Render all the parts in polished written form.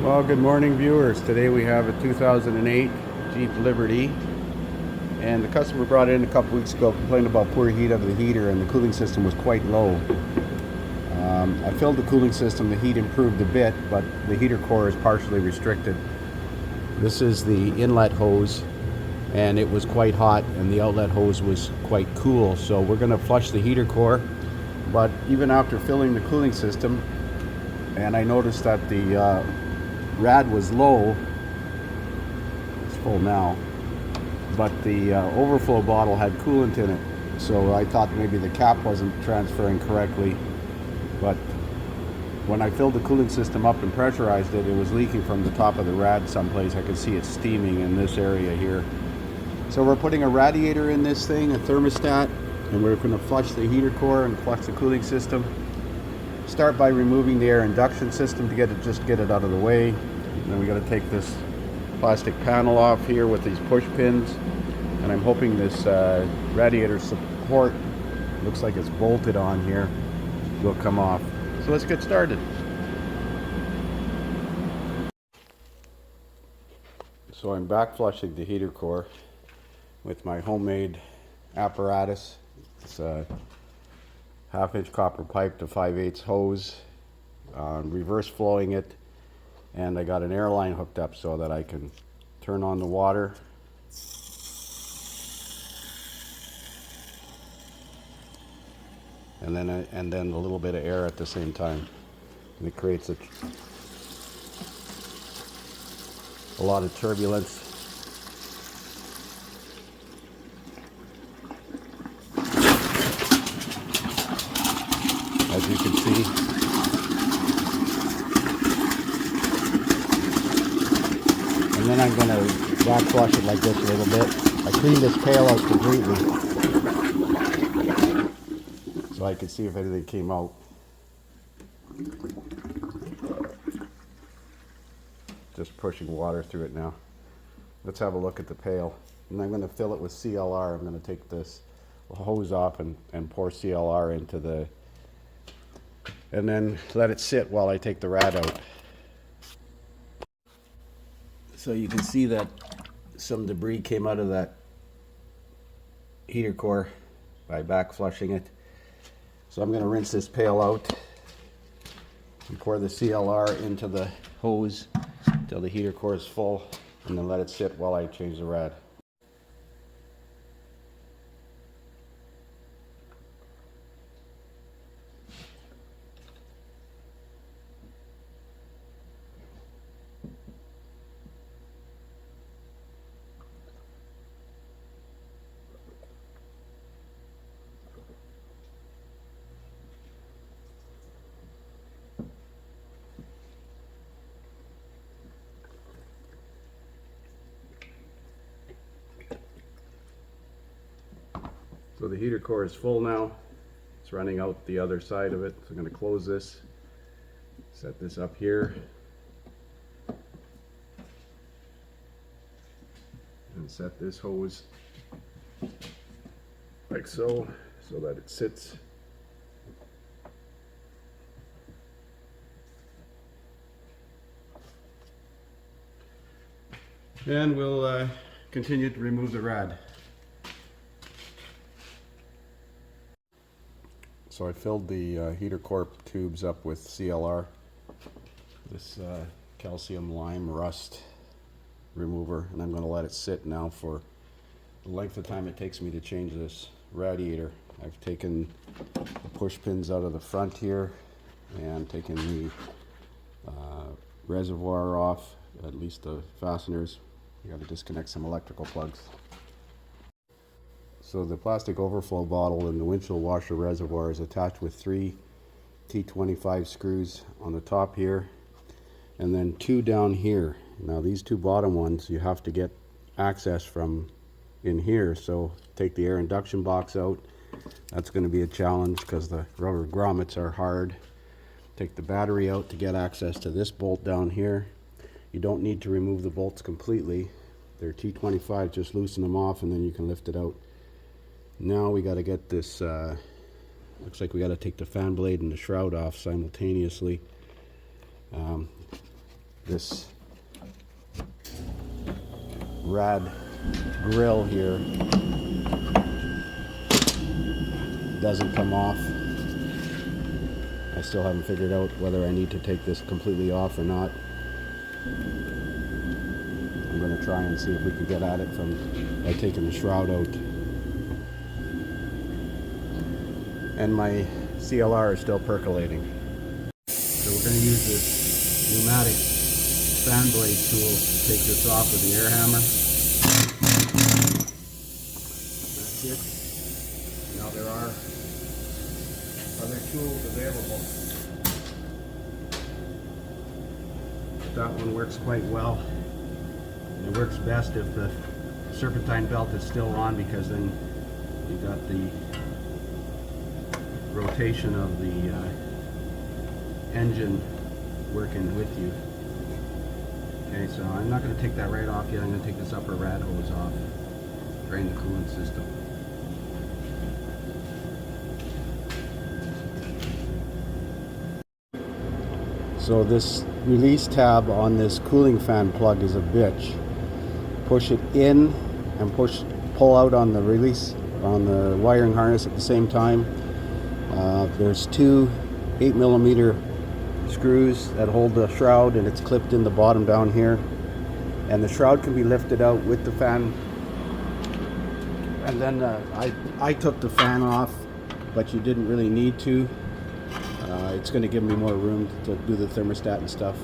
Well, good morning, viewers. Today we have a 2008 Jeep Liberty, and the customer brought it in a couple weeks ago, complained about poor heat out of the heater, and the cooling system was quite low. I filled the cooling system. The heat improved a bit, but the heater core is partially restricted. This is the inlet hose, and it was quite hot, and the outlet hose was quite cool. So we're going to flush the heater core, but even after filling the cooling system, and I noticed that the rad was low. It's full now, but the overflow bottle had coolant in it, so I thought maybe the cap wasn't transferring correctly. But when I filled the cooling system up and pressurized it, it was leaking from the top of the rad someplace. I could see it steaming in this area here. So we're putting a radiator in this thing, a thermostat, and we're going to flush the heater core and flush the cooling system. Start by removing the air induction system to get it out of the way. And then we got to take this plastic panel off here with these push pins, and I'm hoping this radiator support, looks like it's bolted on here, will come off. So let's get started. So I'm back flushing the heater core with my homemade apparatus. It's a 1/2-inch copper pipe to 5/8 hose, reverse flowing it, and I got an air line hooked up so that I can turn on the water. And then a little bit of air at the same time, and it creates a lot of turbulence. As you can see, and then I'm going to back flush it like this a little bit. I cleaned this pail out completely so I could see if anything came out. Just pushing water through it now. Let's have a look at the pail. And I'm going to fill it with CLR. I'm going to take this hose off and pour CLR into the, and then let it sit while I take the rad out. So you can see that some debris came out of that heater core by back flushing it. So I'm going to rinse this pail out and pour the CLR into the hose until the heater core is full, and then let it sit while I change the rad. So the heater core is full now. It's running out the other side of it. So I'm going to close this, set this up here, and set this hose like so that it sits. And we'll continue to remove the rad. So I filled the heater core tubes up with CLR, this calcium lime rust remover, and I'm going to let it sit now for the length of time it takes me to change this radiator. I've taken the push pins out of the front here and taken the reservoir off, at least the fasteners. You got to disconnect some electrical plugs. So the plastic overflow bottle in the windshield washer reservoir is attached with 3 T25 screws on the top here, and then 2 down here. Now these 2 bottom ones you have to get access from in here, so take the air induction box out. That's going to be a challenge because the rubber grommets are hard. Take the battery out to get access to this bolt down here. You don't need to remove the bolts completely. They're T25, just loosen them off and then you can lift it out. Now we got to get this, looks like we got to take the fan blade and the shroud off simultaneously. this rad grill here doesn't come off. I still haven't figured out whether I need to take this completely off or not. I'm going to try and see if we can get at it by taking the shroud out. And my CLR is still percolating. So we're going to use this pneumatic fan blade tool to take this off with the air hammer. That's it. Now there are other tools available. That one works quite well. It works best if the Serpentine Belt is still on, because then you got the rotation of the engine working with you. Okay, so I'm not going to take that right off yet. I'm going to take this upper rad hose off, drain the coolant system. So this release tab on this cooling fan plug is a bitch. Push it in and pull out on the release, on the wiring harness at the same time. There's two 8mm screws that hold the shroud, and it's clipped in the bottom down here. And the shroud can be lifted out with the fan. And then I took the fan off, but you didn't really need to. It's going to give me more room to do the thermostat and stuff.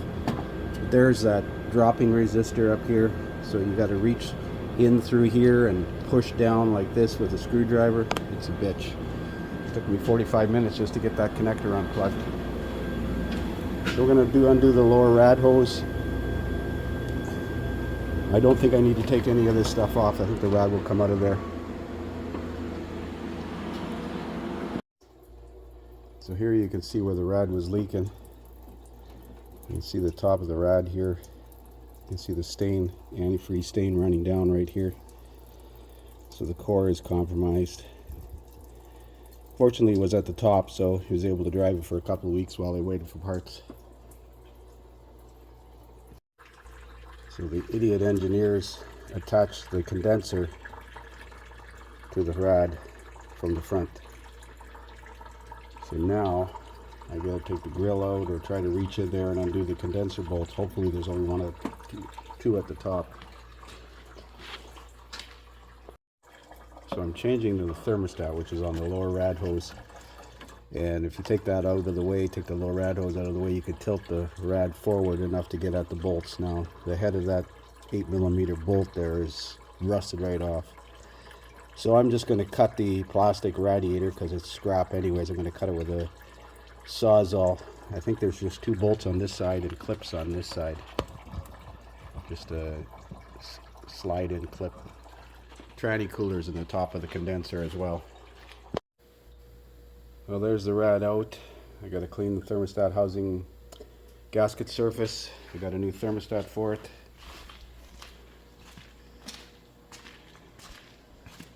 There's that dropping resistor up here, so you got to reach in through here and push down like this with a screwdriver. It's a bitch. It took me 45 minutes just to get that connector unplugged. So we're going to undo the lower rad hose. I don't think I need to take any of this stuff off. I think the rad will come out of there. So here you can see where the rad was leaking. You can see the top of the rad here. You can see the stain, antifreeze stain running down right here. So the core is compromised. Fortunately it was at the top, so he was able to drive it for a couple of weeks while they waited for parts. So the idiot engineers attached the condenser to the rad from the front. So now I gotta take the grill out or try to reach in there and undo the condenser bolts. Hopefully there's only one or two at the top. So I'm changing to the thermostat, which is on the lower rad hose. And if you take that out of the way, take the lower rad hose out of the way, you can tilt the rad forward enough to get at the bolts. Now the head of that 8mm bolt there is rusted right off. So I'm just going to cut the plastic radiator because it's scrap anyways. I'm going to cut it with a Sawzall. I think there's just two bolts on this side and clips on this side. Just a slide in clip. Tranny coolers in the top of the condenser as well. Well, there's the rad out. I got to clean the thermostat housing gasket surface. I got a new thermostat for it.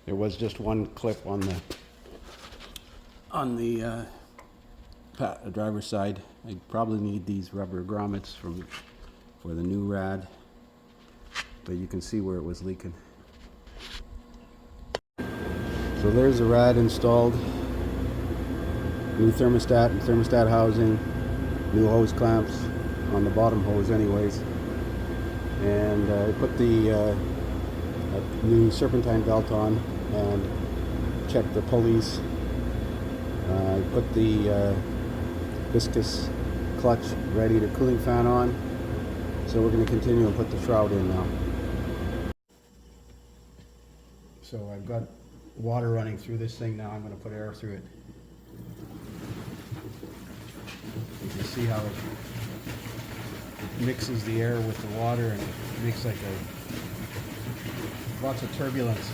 There was just one clip on the driver's side. I probably need these rubber grommets for the new rad, but you can see where it was leaking. So there's the rad installed. New thermostat and thermostat housing, new hose clamps on the bottom hose anyways, and I put the new Serpentine Belt on and checked the pulleys. I put the viscous clutch radiator cooling fan on, so we're going to continue and put the shroud in now. So I've got water running through this thing now. I'm going to put air through it. You can see how it mixes the air with the water, and it makes like lots of turbulence.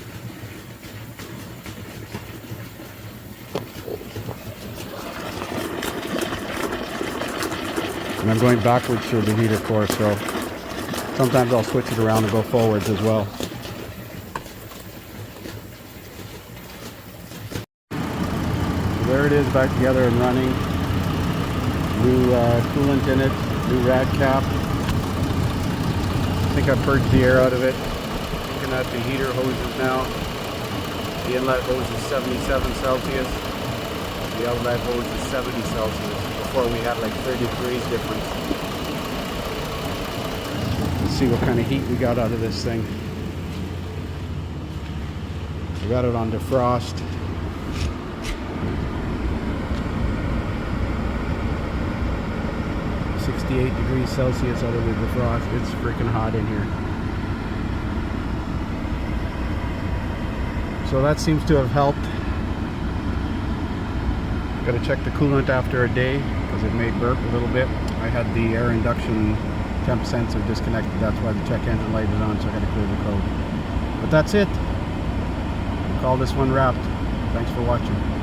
And I'm going backwards through the heater core, so sometimes I'll switch it around and go forwards as well. So there it is, back together and running. New coolant in it, new rad cap. I think I've purged the air out of it. Looking at the heater hoses now. The inlet hose is 77 Celsius. The outlet hose is 70 Celsius. Before we had like 30 degrees difference. Let's see what kind of heat we got out of this thing. We got it on defrost. .68 degrees Celsius out of the defrost. It's freaking hot in here. So that seems to have helped. Got to check the coolant after a day because it may burp a little bit. I had the air induction temp sensor disconnected. That's why the check engine light is on, so I got to clear the code. But that's it. We'll call this one wrapped. Thanks for watching.